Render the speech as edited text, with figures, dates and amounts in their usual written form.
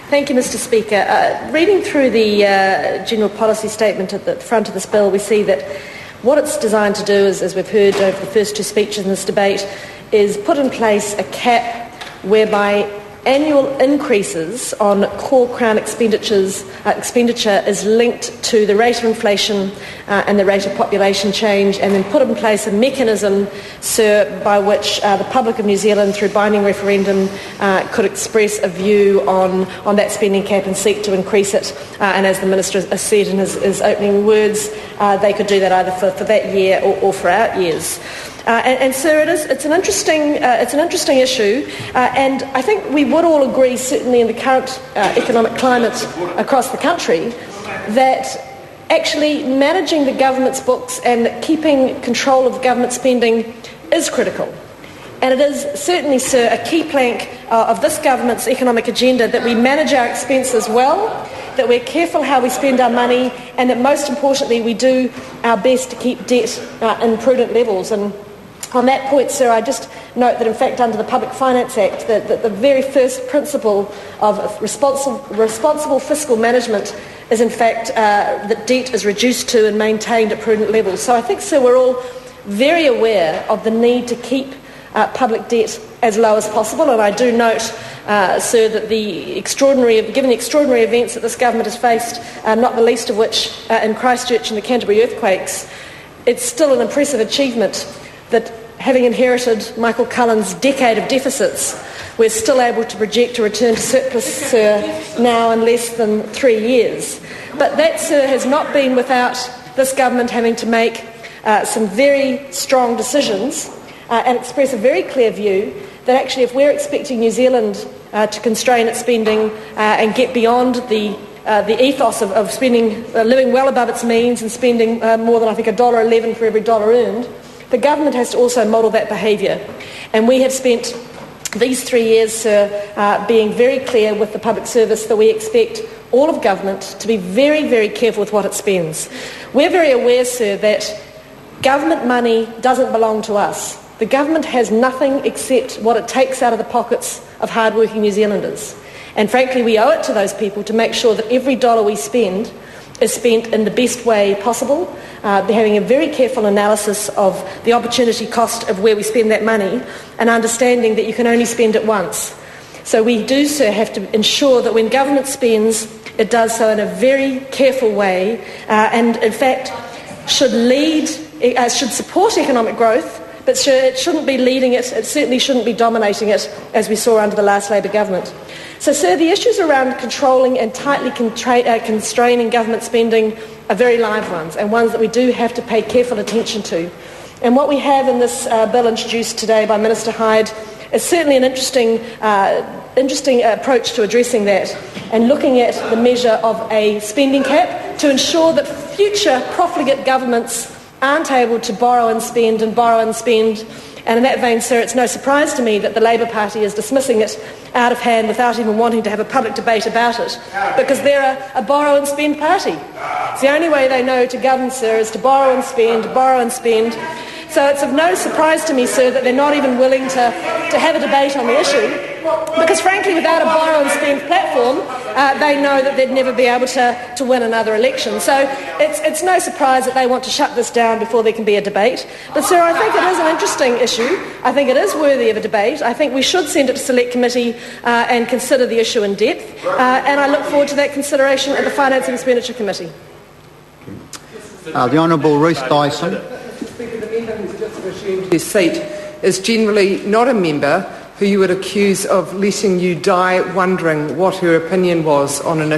Thank you, Mr Speaker. Reading through the general policy statement at the front of this bill, we see that what it's designed to do, as we've heard over the first two speeches in this debate, is put in place a cap whereby annual increases on core Crown expenditure is linked to the rate of inflation and the rate of population change, and then put in place a mechanism, sir, by which the public of New Zealand, through binding referendum, could express a view on that spending cap and seek to increase it. And as the Minister has said in his opening words, they could do that either for that year or for out years. And sir, it's an interesting issue, and I think we would all agree, certainly in the current economic climate across the country, that actually managing the government's books and keeping control of government spending is critical. And it is certainly, sir, a key plank of this government's economic agenda that we manage our expenses well, that we're careful how we spend our money, and that most importantly we do our best to keep debt in prudent levels. And on that point, sir, I just note that, in fact, under the Public Finance Act, that the very first principle of responsible fiscal management is, in fact, that debt is reduced to and maintained at prudent levels. So I think, sir, we're all very aware of the need to keep public debt as low as possible, and I do note, sir, that given the extraordinary events that this government has faced, not the least of which in Christchurch and the Canterbury earthquakes, it's still an impressive achievement that, having inherited Michael Cullen's decade of deficits, we're still able to project a return to surplus, sir, now in less than 3 years. But that, sir, has not been without this government having to make some very strong decisions and express a very clear view that actually, if we're expecting New Zealand to constrain its spending and get beyond the ethos of spending, living well above its means and spending more than, I think, $1.11 for every dollar earned, the government has to also model that behaviour. And we have spent these 3 years, sir, being very clear with the public service that we expect all of government to be very, very careful with what it spends. We're very aware, sir, that government money doesn't belong to us. The government has nothing except what it takes out of the pockets of hard-working New Zealanders. And frankly, we owe it to those people to make sure that every dollar we spend is spent in the best way possible, having a very careful analysis of the opportunity cost of where we spend that money, and understanding that you can only spend it once. So we do, sir, have to ensure that when government spends, it does so in a very careful way, and in fact should support economic growth, but sure, it shouldn't be leading it, it certainly shouldn't be dominating it, as we saw under the last Labour government. So, sir, the issues around controlling and tightly constraining government spending are very live ones, and ones that we do have to pay careful attention to. And what we have in this bill introduced today by Minister Hyde is certainly an interesting approach to addressing that, and looking at the measure of a spending cap to ensure that future profligate governments aren't able to borrow and spend and borrow and spend. And in that vein, sir, it's no surprise to me that the Labour Party is dismissing it out of hand without even wanting to have a public debate about it, because they're a borrow and spend party. It's the only way they know to govern, sir, is to borrow and spend, borrow and spend. So it's of no surprise to me, sir, that they're not even willing to have a debate on the issue, because frankly, without a borrow and spend platform, they know that they'd never be able to win another election. So it's no surprise that they want to shut this down before there can be a debate. But sir, I think it is an interesting issue. I think it is worthy of a debate. I think we should send it to Select Committee and consider the issue in depth. And I look forward to that consideration at the Finance and Expenditure Committee. The Honourable Ruth Dyson. His seat is generally not a member who you would accuse of letting you die wondering what her opinion was on an